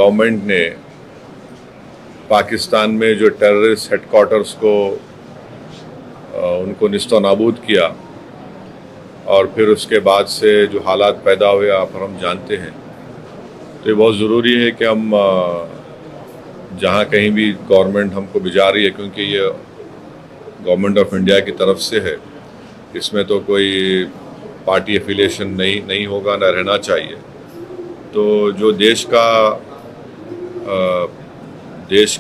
Government ने पाकिस्तान में जो टेररिस्ट हेडक्वार्टर्स को उनको निस्तो नाबूद किया और फिर उसके बाद से जो हालात पैदा हुए आप और हम जानते हैं, तो ये बहुत ज़रूरी है कि हम जहाँ कहीं भी गवर्नमेंट हमको भिजा रही है, क्योंकि ये गवर्नमेंट ऑफ इंडिया की तरफ से है, इसमें तो कोई पार्टी एफिलिएशन नहीं होगा, ना रहना चाहिए। तो जो देश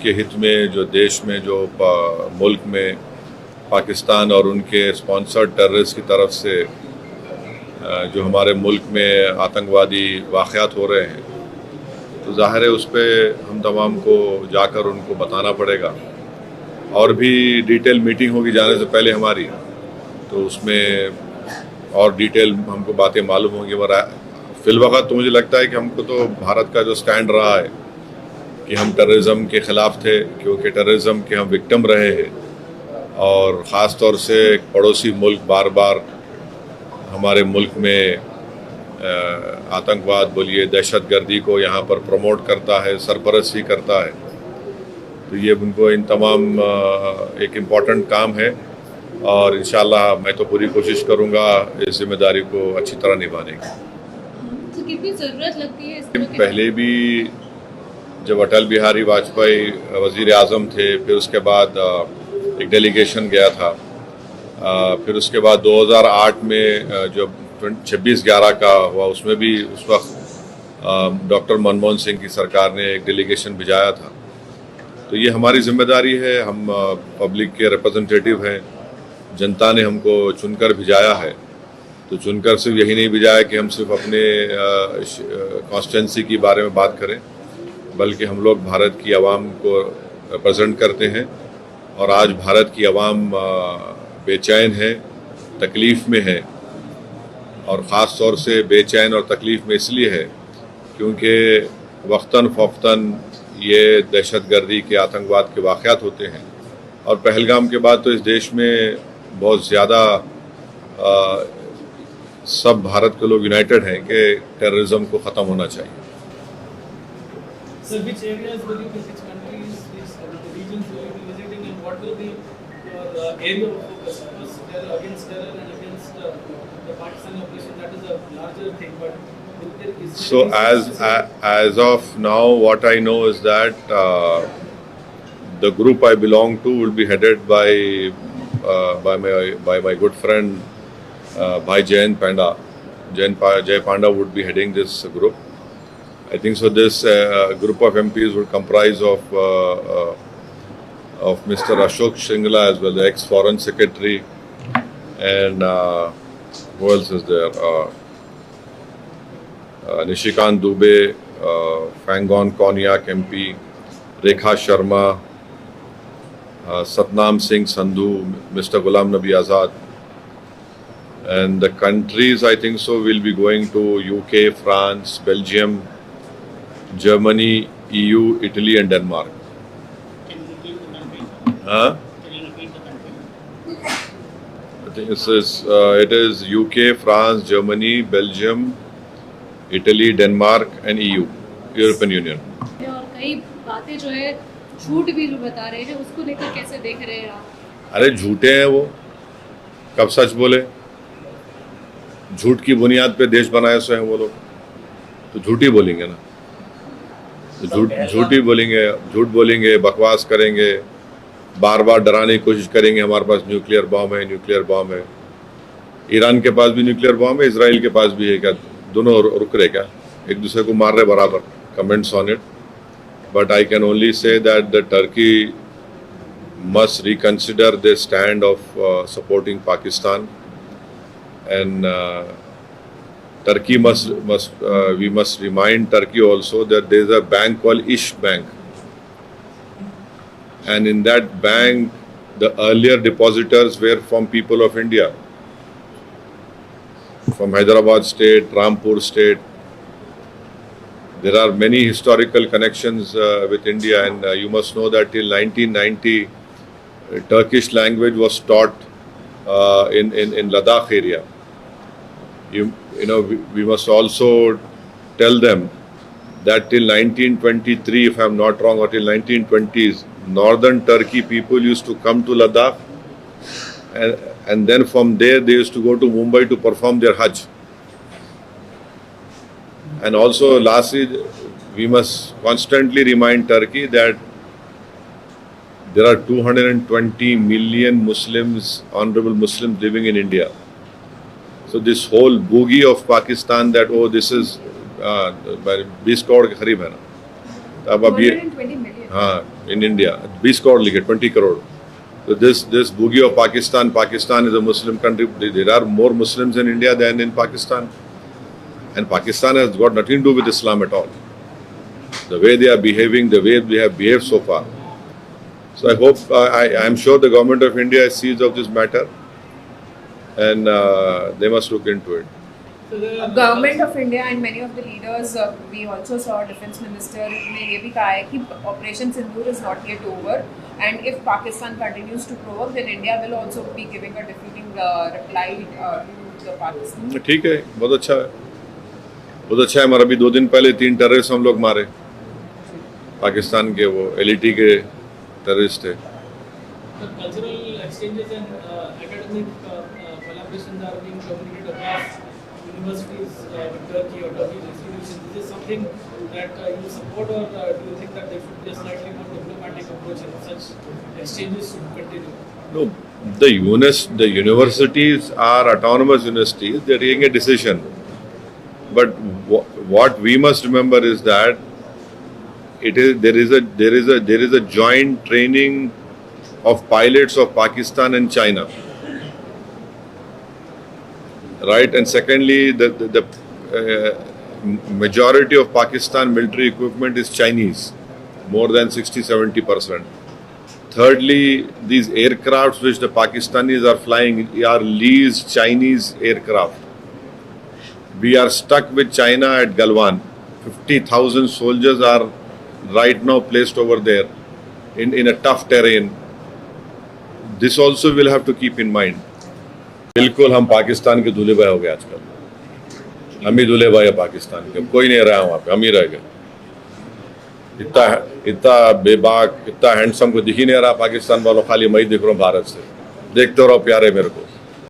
के हित में, जो देश में जो मुल्क में पाकिस्तान और उनके स्पॉन्सर्ड टेररिस्ट की तरफ से जो हमारे मुल्क में आतंकवादी वाक़यात हो रहे हैं, तो ज़ाहिर है उस पर हम तमाम को जाकर उनको बताना पड़ेगा। और भी डिटेल मीटिंग होगी जाने से पहले हमारी, तो उसमें और डिटेल हमको बातें मालूम होंगी। मगर फिलवक़्त तो मुझे लगता है कि हमको तो भारत का जो स्टैंड रहा है कि हम टेररिज्म के ख़िलाफ़ थे, क्योंकि टेररिज्म के हम विक्टिम रहे हैं और ख़ास तौर से एक पड़ोसी मुल्क बार बार हमारे मुल्क में आतंकवाद बोलिए, दहशतगर्दी को यहाँ पर प्रमोट करता है, सरपरस्ती करता है। तो ये उनको इन तमाम एक इम्पॉर्टेंट काम है और इंशाअल्लाह मैं तो पूरी कोशिश करूँगा इस जिम्मेदारी को अच्छी तरह निभाने की। तो कितनी ज़रूरत लगती है इस तरह के? पहले भी जब अटल बिहारी वाजपेयी वज़ीर आज़म थे, फिर उसके बाद एक डेलीगेशन गया था, फिर उसके बाद 2008 में जब 26/11 का हुआ, उसमें भी उस वक्त डॉक्टर मनमोहन सिंह की सरकार ने एक डेलीगेशन भिजाया था। तो ये हमारी जिम्मेदारी है, हम पब्लिक के रिप्रेजेंटेटिव हैं, जनता ने हमको चुनकर भिजाया है। तो चुनकर सिर्फ यही नहीं भिजाया कि हम सिर्फ अपने कॉन्स्टिट्यूंसी के बारे में बात करें, बल्कि हम लोग भारत की आवाम को रिप्रेजेंट करते हैं। और आज भारत की आवाम बेचैन है, तकलीफ़ में है, और ख़ास तौर से बेचैन और तकलीफ़ में इसलिए है क्योंकि वक्तन फ़ौक़तन ये दहशतगर्दी के, आतंकवाद के वाक़यात होते हैं। और पहलगाम के बाद तो इस देश में बहुत ज़्यादा सब भारत के लोग यूनाइटेड हैं कि टेररिज्म को ख़त्म होना चाहिए। Sir, which areas will you visit, countries, the regions will you be visiting, and what will be your area of focus? Because terror, against terror and against the Pakistan operation, that is a larger thing. But so as of now, what I know is that the group I belong to will be headed by my good friend Bhai Jayant Panda. Jay Panda would be heading this group. I think so. This group of MPs would comprise of Mr. Ashok Shringla as well, the ex-Foreign Secretary, and who else is there? Nishikant Dubey, Fangon Konyak MP, Rekha Sharma, Satnam Singh Sandhu, Mr. Ghulam Nabi Azad. And the countries, I think so, will be going to UK, France, Belgium, Germany, EU, Italy and Denmark. Can you repeat the country? Can you repeat the country? I think it is UK, France, Germany, Belgium, Italy, Denmark and EU, European Union. और कई बातें जो है झूठ भी जो बता रहे हैं, उसको लेकर कैसे देख रहे हैं आप? अरे झूठे हैं वो, कब सच बोले? झूठ की बुनियाद पे देश बनाए सो हैं वो लोग, तो झूठ ही बोलेंगे ना। तो झूठ बोलेंगे, बकवास करेंगे, बार बार डराने की कोशिश करेंगे हमारे पास न्यूक्लियर बॉम्ब है। ईरान के पास भी न्यूक्लियर बॉम्ब है, इजराइल के पास भी है। क्या दोनों रुक रहे क्या? एक दूसरे को मार रहे बराबर? Comments on it, but I can only say that the Turkey must reconsider the stand of supporting Pakistan, and Turkey we must remind Turkey also that there is a bank called Ish Bank, and in that bank the earlier depositors were from people of India, from Hyderabad state, Rampur state. There are many historical connections with India, and you must know that till 1990 Turkish language was taught in Ladakh area. You know, we must also tell them that till 1923, if I'm not wrong, or till 1920s, northern Turkey people used to come to Ladakh, and then from there they used to go to Mumbai to perform their Hajj. And also, lastly, we must constantly remind Turkey that there are 220 million Muslims, honorable Muslims living in India. So this whole boogie of Pakistan that, oh, this is 20 crore के करीब है ना, अब अब ये 220 million. हाँ in India 20 crore लिखे 20 crore. So this boogie of Pakistan is a Muslim country. There are more Muslims in India than in Pakistan, and Pakistan has got nothing to do with Islam at all. The way they are behaving, the way they have behaved so far. So I hope, I am sure the government of India sees of this matter, and they must look into it. So the Government of India and many of the leaders, we also saw Defence Minister ने ये भी कहा है कि Operation Sindoor is not yet over, and if Pakistan continues to provoke, then India will also be giving a defeating reply to the Pakistan. ठीक है, बहुत अच्छा है, बहुत अच्छा है. हमारा अभी 2 दिन पहले 3 टेररिस्ट हम लोग मारे, पाकिस्तान के, वो LET के टेररिस्ट थे. The cultural exchanges and academic collaborations are being communicated across universities with Turkey or Turkish institutions. Is this something that you support, or do you think that there should be a slightly more diplomatic approach and such exchanges should continue? No, the universities are autonomous universities. They are taking a decision. But what we must remember is that there is a joint training of pilots of Pakistan and China, right? And secondly, the majority of Pakistan military equipment is Chinese, more than 60-70%. Thirdly, these aircrafts which the Pakistanis are flying are leased Chinese aircraft. We are stuck with China at Galwan. 50,000 soldiers are right now placed over there in a tough terrain. This also we'll have to keep in mind. बिल्कुल हम पाकिस्तान के दूल्हे भाई हो गए आजकल. हम ही दूल्हे भाई है पाकिस्तान के, कोई नहीं रहा वहाँ पे, हम ही रह गए. इतना बेबाक, इतना हैंडसम को दिख ही नहीं रहा पाकिस्तान वालों, खाली मैं ही दिख रहा हूँ भारत से. देखते रहो प्यारे मेरे को.